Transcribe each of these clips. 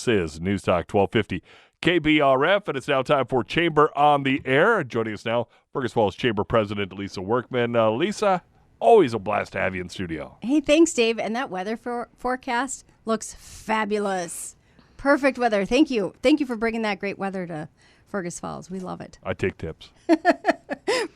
This is News Talk 1250 KBRF, and it's now time for Chamber on the Air. Joining us now, Fergus Falls Chamber President Lisa Workman. Lisa, always a blast to have you in studio. Hey, thanks, Dave. And that weather forecast looks fabulous. Perfect weather. Thank you. Thank you for bringing that great weather to Fergus Falls. We love it. I take tips.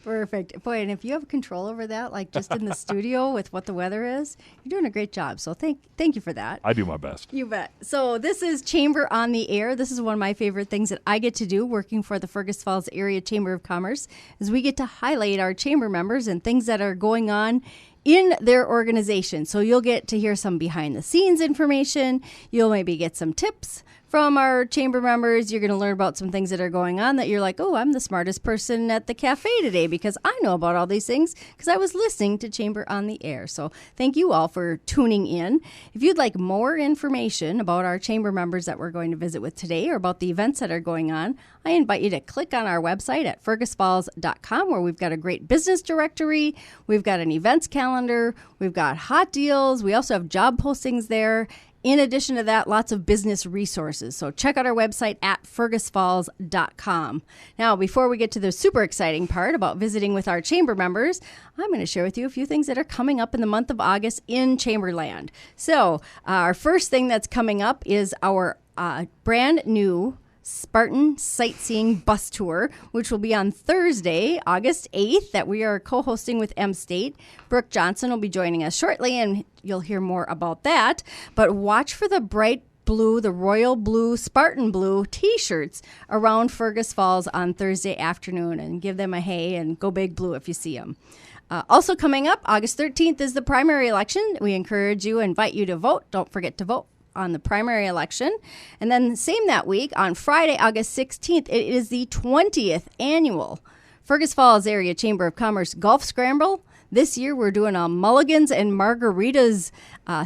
Perfect. Boy, and if you have control over that, like just in the studio with what the weather is, you're doing a great job. So thank you for that. I do my best. You bet. So this is Chamber on the Air. This is one of my favorite things that I get to do working for the Fergus Falls Area Chamber of Commerce, is we get to highlight our chamber members and things that are going on in their organization. So you'll get to hear some behind the scenes information. You'll maybe get some tips from our chamber members. You're going to learn about some things that are going on that you're like, oh, I'm the smartest person at the cafe today because I know about all these things because I was listening to Chamber on the Air. So thank you all for tuning in. If you'd like more information about our chamber members that we're going to visit with today or about the events that are going on, I invite you to click on our website at fergusfalls.com, where we've got a great business directory. We've got an events calendar. We've got hot deals. We also have job postings there. In addition to that, lots of business resources. So check out our website at fergusfalls.com. Now, before we get to the super exciting part about visiting with our chamber members, I'm going to share with you a few things that are coming up in the month of August in Chamberland. So our first thing that's coming up is our brand new Spartan Sightseeing Bus Tour, which will be on Thursday, August 8th, that we are co-hosting with M-State. Brooke Johnson will be joining us shortly, and you'll hear more about that. But watch for the bright blue, the royal blue, Spartan blue T-shirts around Fergus Falls on Thursday afternoon, and give them a hey and go big blue if you see them. Also coming up, August 13th is the primary election. We encourage you, invite you to vote. Don't forget to vote on the primary election. And then same that week, on Friday, August 16th, it is the 20th annual Fergus Falls Area Chamber of Commerce Golf Scramble. This year, we're doing a mulligans and margaritas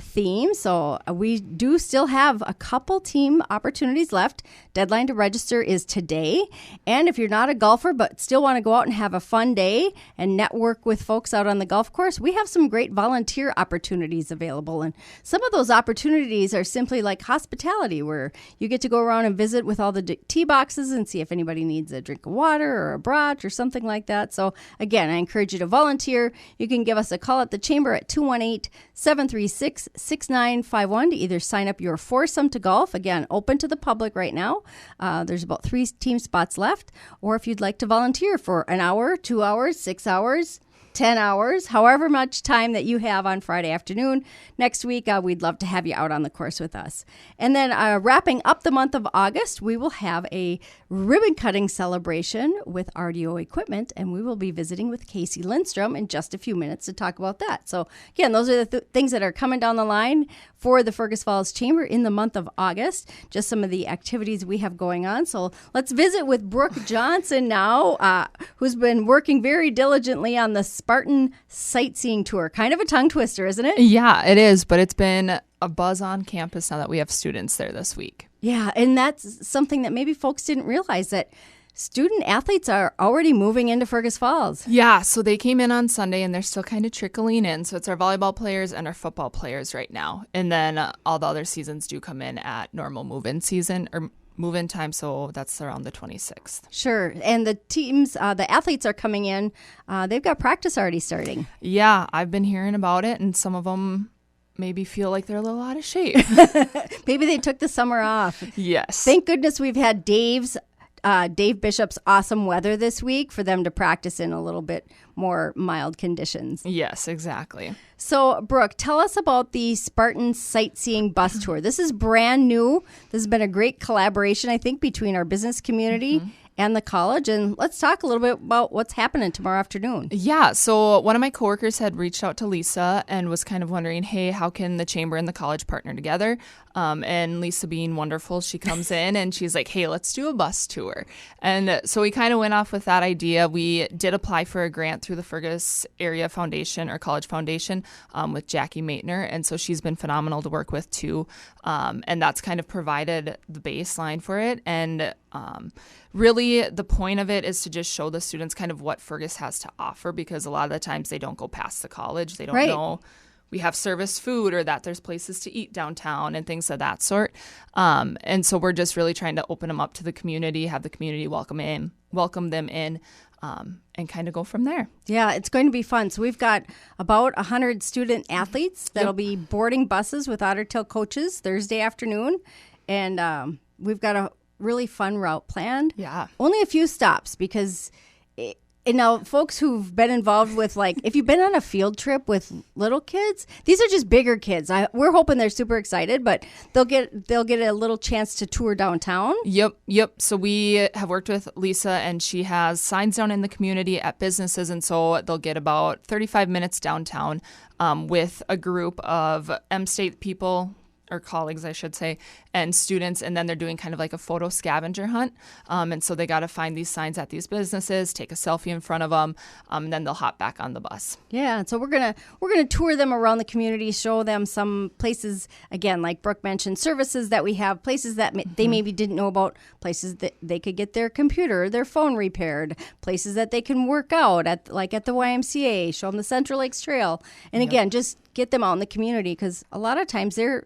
theme. So we do still have a couple team opportunities left. Deadline to register is today. And if you're not a golfer but still want to go out and have a fun day and network with folks out on the golf course, we have some great volunteer opportunities available. And some of those opportunities are simply like hospitality, where you get to go around and visit with all the tee boxes and see if anybody needs a drink of water or a brunch or something like that. So again, I encourage you to volunteer. You can give us a call at the chamber at 218-736-6951 to either sign up your foursome to golf. Again, open to the public right now. There's about 3 team spots left. Or if you'd like to volunteer for an hour, 2 hours, 6 hours, 10 hours, however much time that you have on Friday afternoon. Next week, we'd love to have you out on the course with us. And then wrapping up the month of August, we will have a ribbon cutting celebration with RDO Equipment, and we will be visiting with Casey Lindstrom in just a few minutes to talk about that. So again, those are the things that are coming down the line for the Fergus Falls Chamber in the month of August, just some of the activities we have going on. So let's visit with Brooke Johnson now, who's been working very diligently on the Spartan Sightseeing Tour. Kind of a tongue twister, isn't it? Yeah, it is, but it's been a buzz on campus now that we have students there this week. Yeah, and that's something that maybe folks didn't realize, that student athletes are already moving into Fergus Falls. Yeah, so they came in on Sunday and they're still kind of trickling in. So it's our volleyball players and our football players right now. And then all the other seasons do come in at normal move-in season or move-in time, so that's around the 26th. Sure, and the teams, the athletes are coming in. They've got practice already starting. Yeah, I've been hearing about it, and some of them maybe feel like they're a little out of shape. Maybe they took the summer off. Yes. Thank goodness we've had Dave Bishop's awesome weather this week for them to practice in a little bit more mild conditions. Yes, exactly. So, Brooke, tell us about the Spartan Sightseeing Bus Tour. This is brand new. This has been a great collaboration, I think, between our business community and the college. And let's talk a little bit about what's happening tomorrow afternoon. Yeah, so one of my coworkers had reached out to Lisa and was kind of wondering, hey, how can the chamber and the college partner together? And Lisa, being wonderful, she comes in and she's like, hey, let's do a bus tour. And so we kind of went off with that idea. We did apply for a grant through the Fergus Area Foundation or College Foundation with Jackie Maitner. And so she's been phenomenal to work with too. And that's kind of provided the baseline for it. And really the point of it is to just show the students kind of what Fergus has to offer, because a lot of the times they don't go past the college. They don't know we have service food or that there's places to eat downtown and things of that sort. And so we're just really trying to open them up to the community, have the community welcome them in, and kind of go from there. Yeah, it's going to be fun. So we've got about 100 student athletes that'll be boarding buses with Otter Tail coaches Thursday afternoon. And we've got a really fun route planned. Yeah. Only a few stops because and now folks who've been involved with, like, if you've been on a field trip with little kids, these are just bigger kids. We're hoping they're super excited, but they'll get a little chance to tour downtown. Yep. So we have worked with Lisa, and she has signs down in the community at businesses, and so they'll get about 35 minutes downtown with a group of M-State people, or colleagues, I should say, and students, and then they're doing kind of like a photo scavenger hunt. And so they got to find these signs at these businesses, take a selfie in front of them, and then they'll hop back on the bus. Yeah, and so we're gonna tour them around the community, show them some places, again, like Brooke mentioned, services that we have, places that they maybe didn't know about, places that they could get their computer, their phone repaired, places that they can work out at the YMCA, show them the Central Lakes Trail, and again, just get them out in the community, because a lot of times they're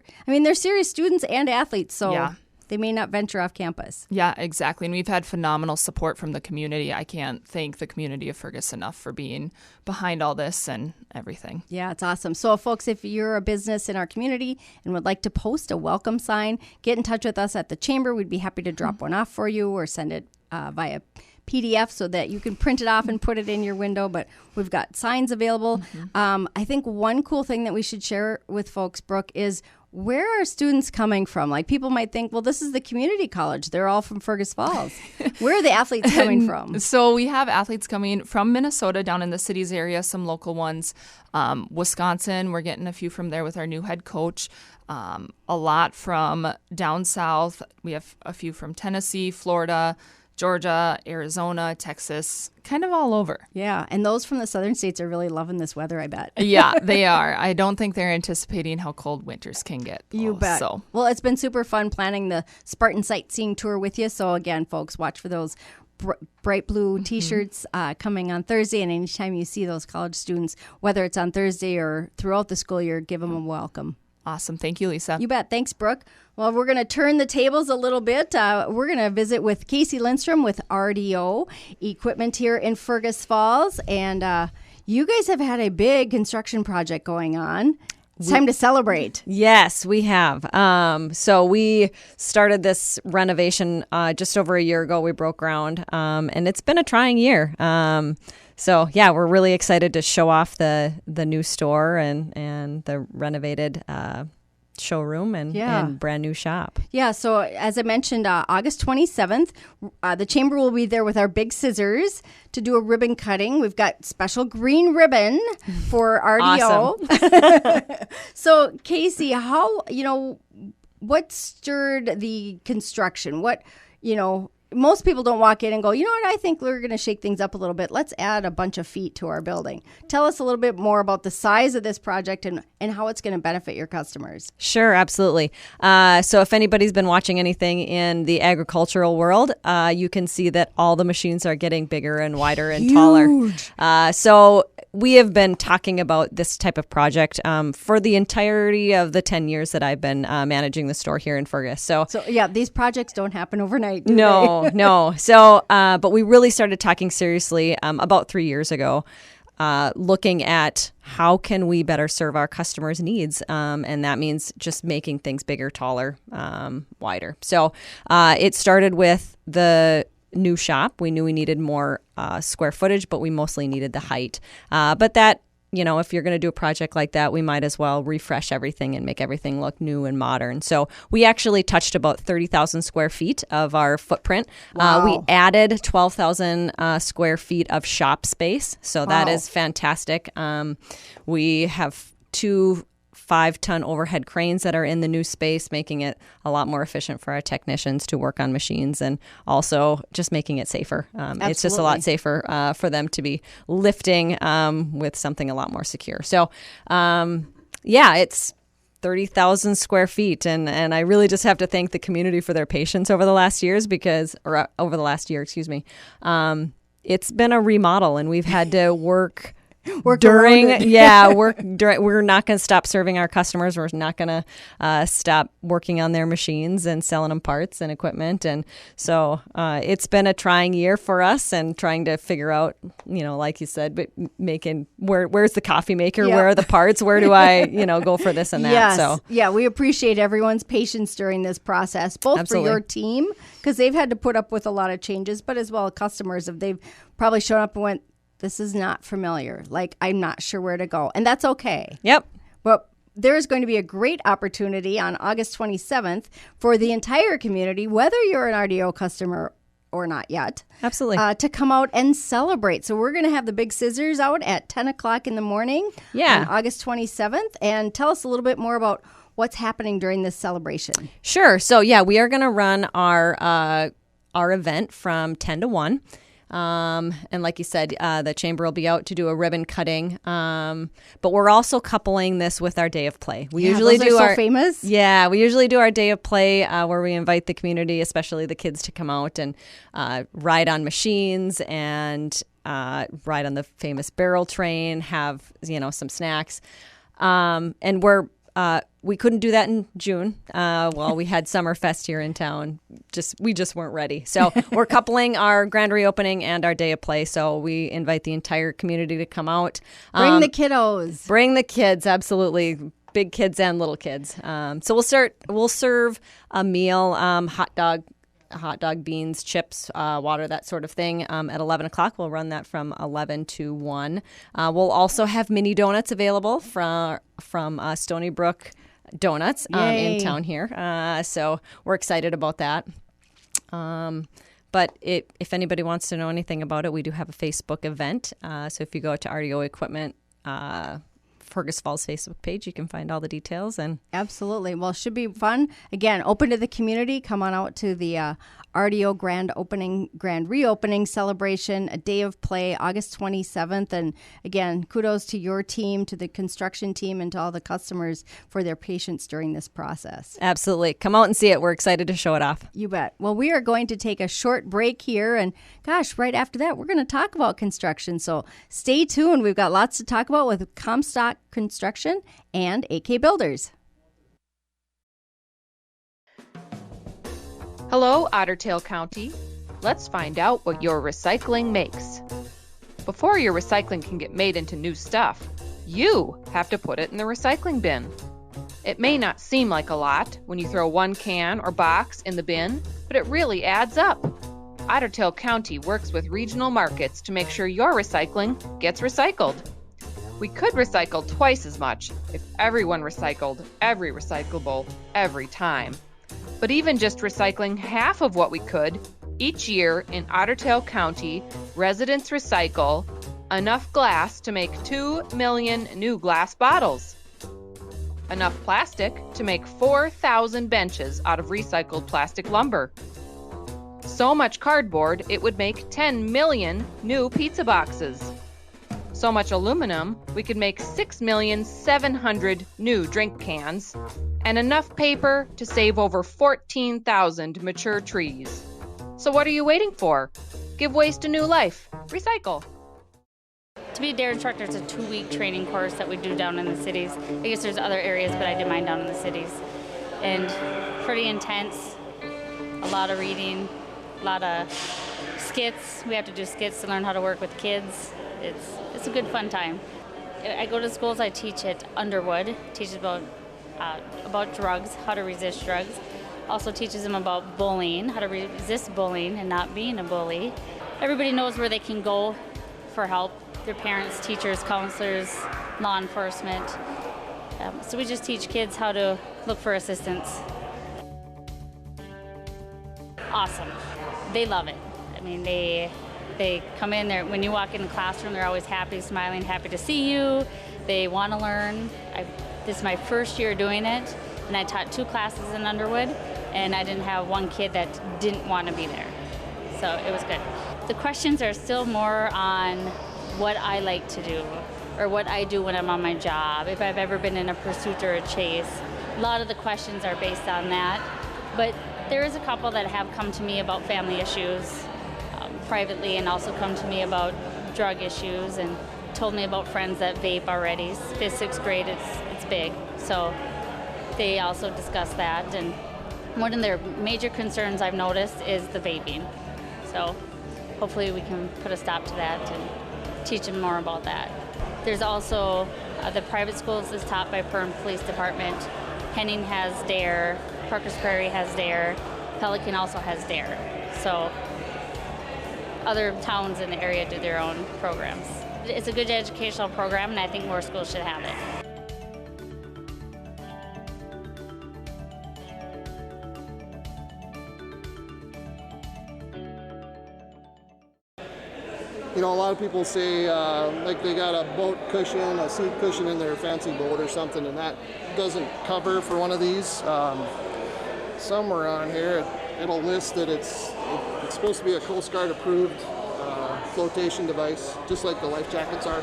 serious students and athletes, so they may not venture off campus. Yeah, exactly. And we've had phenomenal support from the community. I can't thank the community of Fergus enough for being behind all this and everything. Yeah, it's awesome. So, folks, if you're a business in our community and would like to post a welcome sign, get in touch with us at the Chamber. We'd be happy to drop one off for you or send it via PDF so that you can print it off and put it in your window, but we've got signs available. I think one cool thing that we should share with folks, Brooke, is where are students coming from? Like, people might think, well, this is the community college. They're all from Fergus Falls. Where are the athletes coming from? So we have athletes coming from Minnesota down in the cities area, some local ones. Wisconsin, we're getting a few from there with our new head coach. A lot from down south. We have a few from Tennessee, Florida, Georgia, Arizona, Texas, kind of all over. Yeah, and those from the southern states are really loving this weather, I bet. Yeah, they are. I don't think they're anticipating how cold winters can get. You bet. So. Well, it's been super fun planning the Spartan Sightseeing Tour with you. So again, folks, watch for those bright blue T-shirts coming on Thursday. And anytime you see those college students, whether it's on Thursday or throughout the school year, give them a welcome. Awesome. Thank you, Lisa. You bet. Thanks, Brooke. Well, we're going to turn the tables a little bit. We're going to visit with Casey Lindstrom with RDO Equipment here in Fergus Falls. And you guys have had a big construction project going on. It's time to celebrate. Yes, we have. So we started this renovation just over a year ago. We broke ground, and it's been a trying year. So yeah, we're really excited to show off the new store and the renovated showroom and brand new shop. Yeah, so as I mentioned, August 27th, the Chamber will be there with our big scissors to do a ribbon cutting. We've got special green ribbon for RDO. Awesome. So Casey, what stirred the construction? Most people don't walk in and go, you know what, I think we're going to shake things up a little bit. Let's add a bunch of feet to our building. Tell us a little bit more about the size of this project and how it's going to benefit your customers. Sure, absolutely. So if anybody's been watching anything in the agricultural world, you can see that all the machines are getting bigger and wider and taller. So we have been talking about this type of project for the entirety of the 10 years that I've been managing the store here in Fergus. So yeah, these projects don't happen overnight, do they? No. So, but we really started talking seriously about 3 years ago, looking at how can we better serve our customers' needs. And that means just making things bigger, taller, wider. So it started with the new shop. We knew we needed more square footage, but we mostly needed the height. But that, if you're going to do a project like that, we might as well refresh everything and make everything look new and modern. So we actually touched about 30,000 square feet of our footprint. Wow. We added 12,000 square feet of shop space. So that is fantastic. We have 2 5-ton overhead cranes that are in the new space, making it a lot more efficient for our technicians to work on machines and also just making it safer. It's just a lot safer for them to be lifting with something a lot more secure. So, it's 30,000 square feet. And I really just have to thank the community for their patience over the last year, It's been a remodel and we've had to work Work during around it. we're not going to stop serving our customers. We're not going to stop working on their machines and selling them parts and equipment. And so it's been a trying year for us, and trying to figure out, like you said, but making where's the coffee maker? Yeah. Where are the parts? Where do I go for this and that? Yes. So Yeah, we appreciate everyone's patience during this process, both Absolutely. for your team, because they've had to put up with a lot of changes, but as well customers, if they've probably shown up and went, this is not familiar. Like, I'm not sure where to go. And that's okay. Yep. But there is going to be a great opportunity on August 27th for the entire community, whether you're an RDO customer or not yet. Absolutely. To come out and celebrate. So we're going to have the big scissors out at 10 o'clock in the morning Yeah. on August 27th. And tell us a little bit more about what's happening during this celebration. Sure. So we are going to run our event from 10 to 1. And like you said, the chamber will be out to do a ribbon cutting. But we're also coupling this with our day of play. We usually those do are so our famous. Yeah, we usually do our day of play where we invite the community, especially the kids, to come out and ride on machines and ride on the famous barrel train, have some snacks. And we couldn't do that in June. We had Summerfest here in town. We just weren't ready. So we're coupling our grand reopening and our day of play. So we invite the entire community to come out. Bring the kiddos. Bring the kids, absolutely. Big kids and little kids. So we'll serve a meal, hot dog, beans, chips, water, that sort of thing. At 11 o'clock, we'll run that from 11 to 1. We'll also have mini donuts available from Stony Brook Donuts in town here. So we're excited about that. But if anybody wants to know anything about it, we do have a Facebook event. So if you go to RDO Equipment, Fergus Falls Facebook page, you can find all the details. And Absolutely. Well, it should be fun. Again, open to the community. Come on out to the RDO grand reopening celebration, a day of play, August 27th. And again, kudos to your team, to the construction team, and to all the customers for their patience during this process. Absolutely. Come out and see it. We're excited to show it off. You bet. Well, we are going to take a short break here. And gosh, right after that, we're going to talk about construction. So stay tuned. We've got lots to talk about with Comstock Construction and AK Builders. Hello, Otter Tail County. Let's find out what your recycling makes. Before your recycling can get made into new stuff, you have to put it in the recycling bin. It may not seem like a lot when you throw one can or box in the bin, but it really adds up. Otter Tail County works with regional markets to make sure your recycling gets recycled. We could recycle twice as much if everyone recycled every recyclable every time. But even just recycling half of what we could, each year in Otter Tail County, residents recycle enough glass to make 2 million new glass bottles, enough plastic to make 4,000 benches out of recycled plastic lumber, so much cardboard it would make 10 million new pizza boxes, so much aluminum we could make 6,700,000 new drink cans, and enough paper to save over 14,000 mature trees. So what are you waiting for? Give waste a new life. Recycle. To be a dare instructor, it's a 2-week training course that we do down in the cities. I guess there's other areas, but I did mine down in the cities. And pretty intense, a lot of reading, a lot of skits. We have to do skits to learn how to work with kids. It's a good fun time. I go to schools, I teach at Underwood, teaches about drugs, how to resist drugs. Also teaches them about bullying, how to resist bullying and not being a bully. Everybody knows where they can go for help. Their parents, teachers, counselors, law enforcement. So we just teach kids how to look for assistance. Awesome. They love it. I mean, they come in there, when you walk in the classroom, they're always happy, smiling, happy to see you. They want to learn. This is my first year doing it, and I taught 2 classes in Underwood, and I didn't have one kid that didn't want to be there. So it was good. The questions are still more on what I like to do, or what I do when I'm on my job, if I've ever been in a pursuit or a chase. A lot of the questions are based on that, but there is a couple that have come to me about family issues privately, and also come to me about drug issues, and told me about friends that vape already. 5th, 6th grade, it's big. So they also discussed that. And one of their major concerns I've noticed is the vaping. So hopefully we can put a stop to that and teach them more about that. There's also the private schools is taught by Perham Police Department. Henning has DARE, Parker's Prairie has DARE, Pelican also has DARE. So other towns in the area do their own programs. It's a good educational program, and I think more schools should have it. You know, a lot of people say like they got a boat cushion, a seat cushion in their fancy boat or something, and that doesn't cover for one of these. Somewhere on here, it'll list that it's supposed to be a Coast Guard approved flotation device, just like the life jackets are.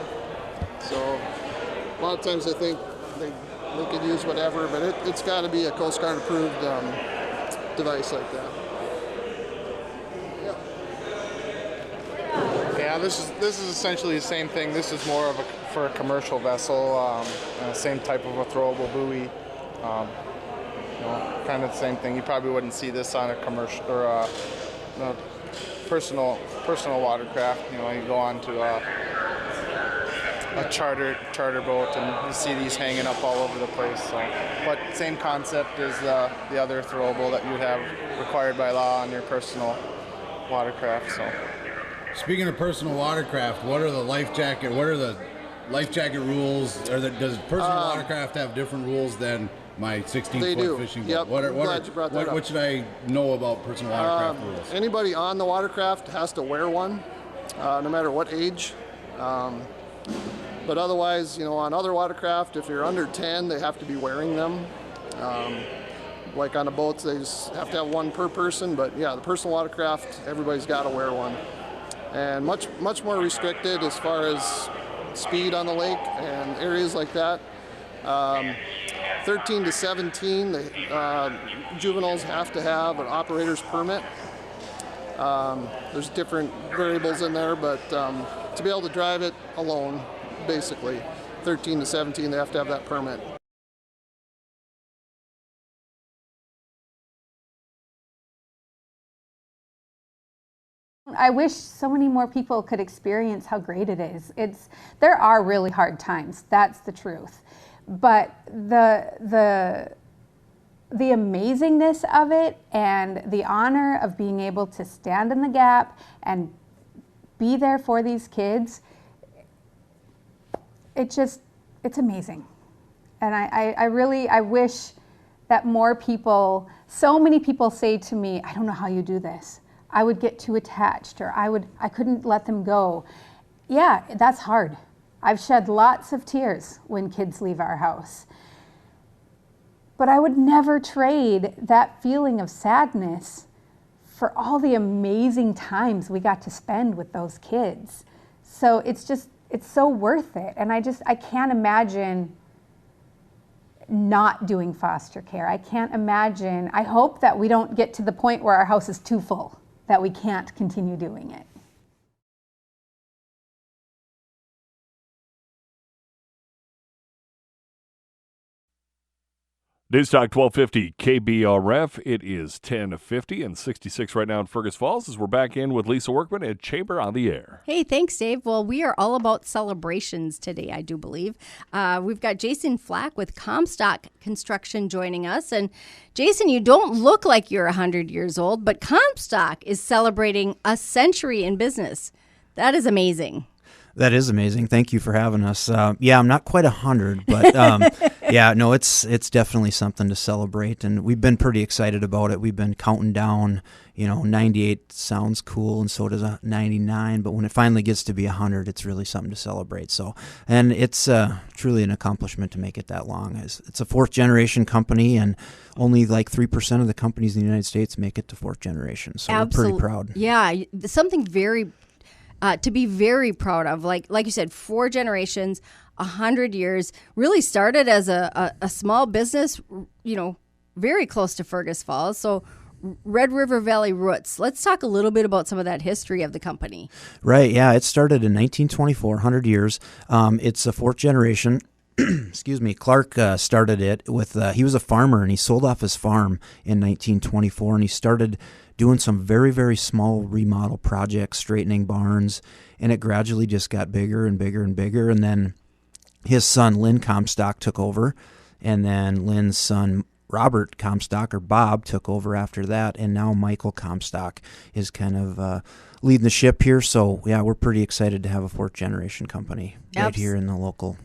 So a lot of times I think they could use whatever, but it's got to be a Coast Guard approved device like that. Yeah, this is essentially the same thing. This is more of for a commercial vessel, same type of a throwable buoy. Kind of the same thing. You probably wouldn't see this on a commercial or a personal watercraft. You go on to a charter boat and you see these hanging up all over the place. So, but same concept as the other throwable that you would have required by law on your personal watercraft. So. Speaking of personal watercraft, what are the life jacket rules? Does personal watercraft have different rules than my 16-foot fishing boat? Yep. Glad you brought that up. What should I know about personal watercraft rules? Anybody on the watercraft has to wear one, no matter what age. But otherwise, on other watercraft, if you're under 10, they have to be wearing them. Like on the boats, they just have to have one per person. But yeah, the personal watercraft, everybody's got to wear one. And much more restricted as far as speed on the lake and areas like that. 13 to 17, juveniles have to have an operator's permit. There's different variables in there, but to be able to drive it alone, basically, 13 to 17, they have to have that permit. I wish so many more people could experience how great it is. There are really hard times, that's the truth. But the amazingness of it and the honor of being able to stand in the gap and be there for these kids, it's amazing. And I wish that more people, so many people say to me, I don't know how you do this. I would get too attached, or I couldn't let them go. Yeah, that's hard. I've shed lots of tears when kids leave our house. But I would never trade that feeling of sadness for all the amazing times we got to spend with those kids. So it's so worth it. And I can't imagine not doing foster care. I can't imagine, I hope that we don't get to the point where our house is too full, that we can't continue doing it. News Talk 1250 KBRF. It is 10:50 and 66 right now in Fergus Falls as we're back in with Lisa Workman at Chamber on the Air. Hey, thanks, Dave. Well, we are all about celebrations today, I do believe. We've got Jason Flack with Comstock Construction joining us. And Jason, you don't look like you're 100 years old, but Comstock is celebrating a century in business. That is amazing. That is amazing. Thank you for having us. Yeah, I'm not quite 100, but yeah, no, it's definitely something to celebrate, and we've been pretty excited about it. We've been counting down. 98 sounds cool, and so does 99. But when it finally gets to be 100, it's really something to celebrate. So, and it's truly an accomplishment to make it that long. It's a fourth generation company, and only like 3% of the companies in the United States make it to fourth generation. So we're pretty proud. Yeah, something very. To be very proud of, like you said, 4 generations, 100 years, really started as a small business, very close to Fergus Falls. So Red River Valley Roots. Let's talk a little bit about some of that history of the company. Right, yeah, it started in 1924, 100 years. It's a fourth generation. Excuse me. Clark started it with, he was a farmer, and he sold off his farm in 1924, and he started doing some very, very small remodel projects, straightening barns, and it gradually just got bigger and bigger and bigger. And then his son, Lynn Comstock, took over, and then Lynn's son, Robert Comstock, or Bob, took over after that, and now Michael Comstock is kind of leading the ship here. So, yeah, we're pretty excited to have a fourth-generation company right here in the local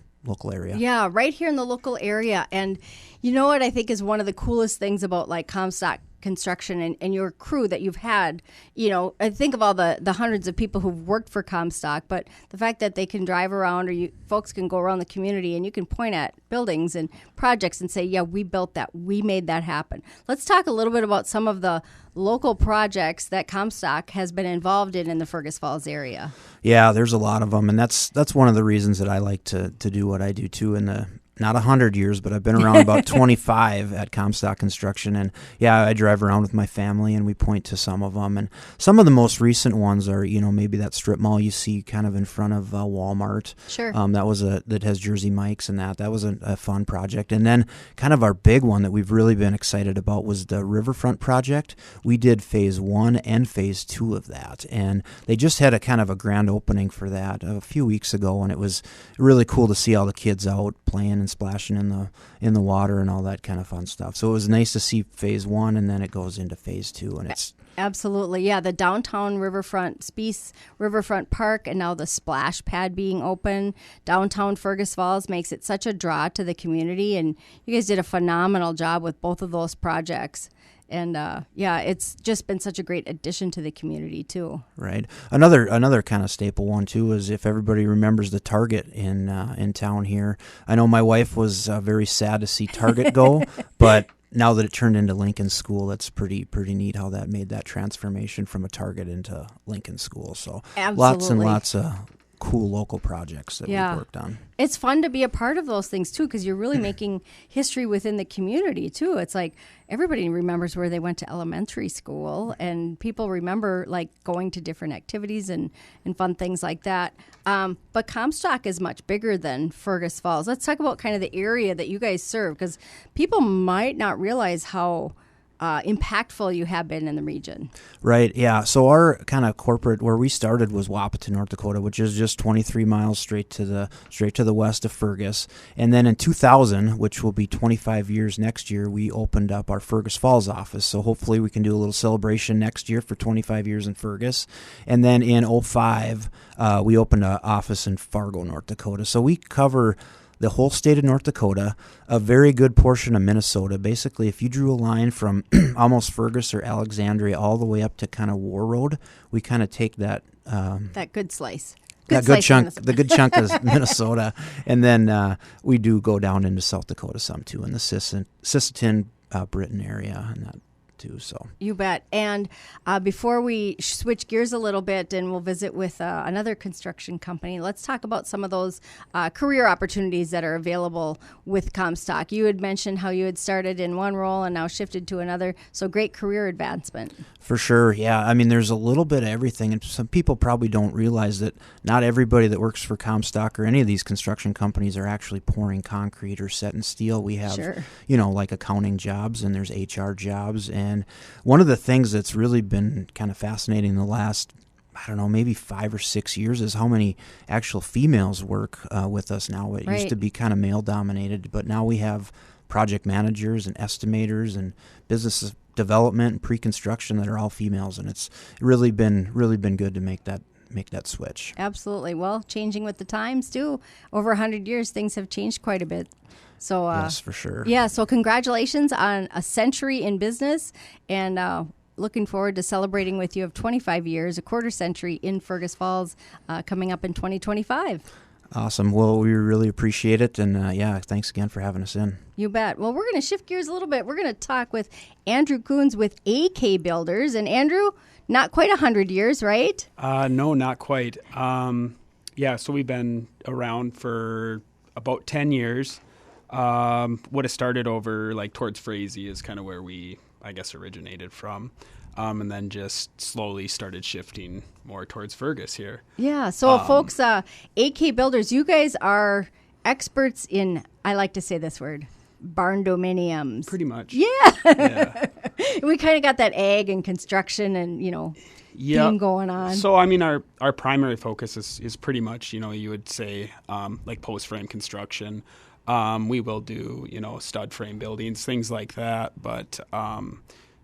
area. Yeah, right here in the local area. And you know what I think is one of the coolest things about like Comstock Construction and your crew that you've had, you know, I think of all the hundreds of people who've worked for Comstock, but the fact that they can drive around, or you folks can go around the community and you can point at buildings and projects and say, yeah, we built that, we made that happen. Let's talk a little bit about some of the local projects that Comstock has been involved in the Fergus Falls area. Yeah, there's a lot of them, and that's one of the reasons that I like to do what I do too. In the not 100 years, but I've been around about 25 at Comstock Construction, and yeah, I drive around with my family and we point to some of them. And some of the most recent ones are, you know, maybe that strip mall you see kind of in front of Walmart. Sure. That has Jersey Mike's and that was a fun project. And then kind of our big one that we've really been excited about was the Riverfront project. We did phase 1 and phase 2 of that, and they just had a kind of a grand opening for that a few weeks ago, and it was really cool to see all the kids out playing and splashing in the water and all that kind of fun stuff. So it was nice to see phase 1, and then it goes into phase 2, and it's absolutely, yeah. The downtown Riverfront Spiece Riverfront Park, and now the splash pad being open downtown Fergus Falls makes it such a draw to the community. And you guys did a phenomenal job with both of those projects. And yeah, it's just been such a great addition to the community too. Right. Another kind of staple one too is if everybody remembers the Target in town here. I know my wife was very sad to see Target go, but now that it turned into Lincoln School, that's pretty neat how that made that transformation from a Target into Lincoln School. So absolutely. Lots and lots of cool local projects that we've worked on. It's fun to be a part of those things too, because you're really making history within the community too. It's like everybody remembers where they went to elementary school, and people remember like going to different activities and fun things like that. But Comstock is much bigger than Fergus Falls. Let's talk about kind of the area that you guys serve, because people might not realize how impactful you have been in the region. Right, yeah. So our kind of corporate, where we started was Wahpeton, North Dakota, which is just 23 miles straight to the west of Fergus. And then in 2000, which will be 25 years next year, we opened up our Fergus Falls office. So hopefully we can do a little celebration next year for 25 years in Fergus. And then in 2005, we opened an office in Fargo, North Dakota. So we cover the whole state of North Dakota, a very good portion of Minnesota. Basically, if you drew a line from almost Fergus or Alexandria all the way up to kind of War Road, we kind of take that that good slice. The good chunk of Minnesota, and then we do go down into South Dakota some too, in the Sisseton, Britain area, and that too. So you bet. And before we switch gears a little bit and we'll visit with another construction company, let's talk about some of those career opportunities that are available with Comstock. You had mentioned how you had started in one role and now shifted to another, so great career advancement. For sure, yeah. I mean, there's a little bit of everything, and some people probably don't realize that not everybody that works for Comstock or any of these construction companies are actually pouring concrete or setting steel. We have, like accounting jobs, and there's HR jobs. And one of the things that's really been kind of fascinating the last, I don't know, maybe 5 or 6 years is how many actual females work with us now. It used to be kind of male dominated, but now we have project managers and estimators and business development and pre-construction that are all females, and it's really been good to make that switch. Absolutely. Well, changing with the times too. Over 100 years, things have changed quite a bit. So yes, for sure. Yeah. So congratulations on a century in business, and looking forward to celebrating with you of 25 years, a quarter century in Fergus Falls, coming up in 2025. Awesome. Well, we really appreciate it. And thanks again for having us in. You bet. Well, we're going to shift gears a little bit. We're going to talk with Andrew Coons with AK Builders. And Andrew, not quite 100 years, right? No, not quite. So we've been around for about 10 years. Would have started over like towards Frazee is kind of where we, I guess, originated from. And then just slowly started shifting more towards Fergus here. Yeah. So, folks, AK Builders, you guys are experts in, I like to say this word, barn dominiums. Pretty much. Yeah. We kind of got that ag and construction and, theme going on. So, I mean, our primary focus is pretty much, you would say like post frame construction. We will do, stud frame buildings, things like that. But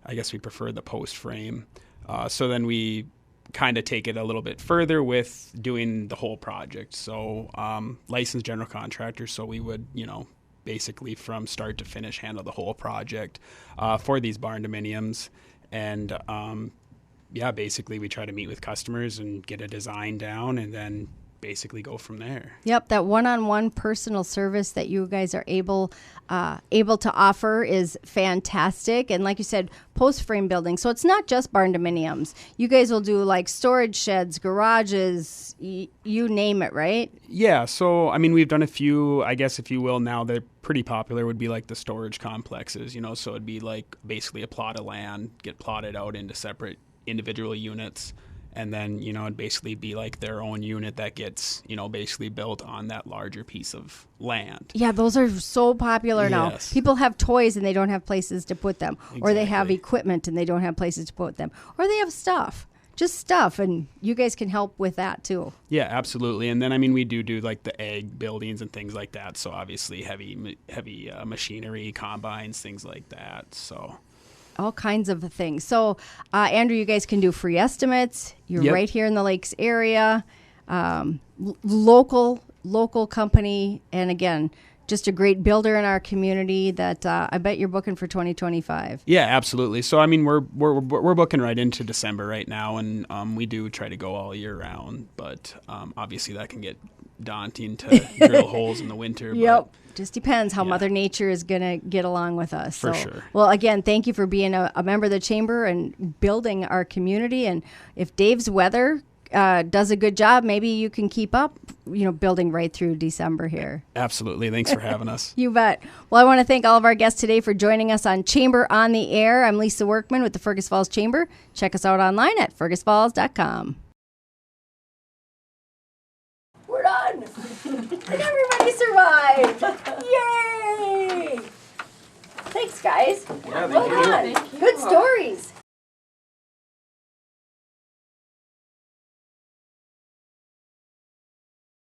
I guess we prefer the post frame. So then we kind of take it a little bit further with doing the whole project. So licensed general contractor. So we would, basically from start to finish handle the whole project for these barn dominiums. And basically we try to meet with customers and get a design down and then basically go from there. Yep, that one-on-one personal service that you guys are able to offer is fantastic. And like you said, post-frame building. So it's not just barn dominiums. You guys will do like storage sheds, garages, you name it, right? Yeah, so I mean, we've done a few, I guess if you will, now they're pretty popular, would be like the storage complexes, so it'd be like basically a plot of land, get plotted out into separate individual units. And then, it'd basically be like their own unit that gets, basically built on that larger piece of land. Yeah, those are so popular now. People have toys and they don't have places to put them. Exactly. Or they have equipment and they don't have places to put them. Or they have stuff. Just stuff. And you guys can help with that too. Yeah, absolutely. And then, I mean, we do like the ag buildings and things like that. So obviously heavy machinery, combines, things like that. So... all kinds of things. So, Andrew, you guys can do free estimates. You're right here in the Lakes area. Local company. And again, just a great builder in our community that I bet you're booking for 2025. Yeah, absolutely. So, I mean, we're booking right into December right now. And we do try to go all year round. But obviously that can get daunting to drill holes in the winter. Yep. Just depends how Mother Nature is going to get along with us. For sure. Well, again, thank you for being a member of the Chamber and building our community. And if Dave's weather does a good job, maybe you can keep up, building right through December here. Absolutely. Thanks for having us. You bet. Well, I want to thank all of our guests today for joining us on Chamber on the Air. I'm Lisa Workman with the Fergus Falls Chamber. Check us out online at fergusfalls.com. We're done. And everybody survived. Yay! Thanks, guys. Yeah, well done. Good stories.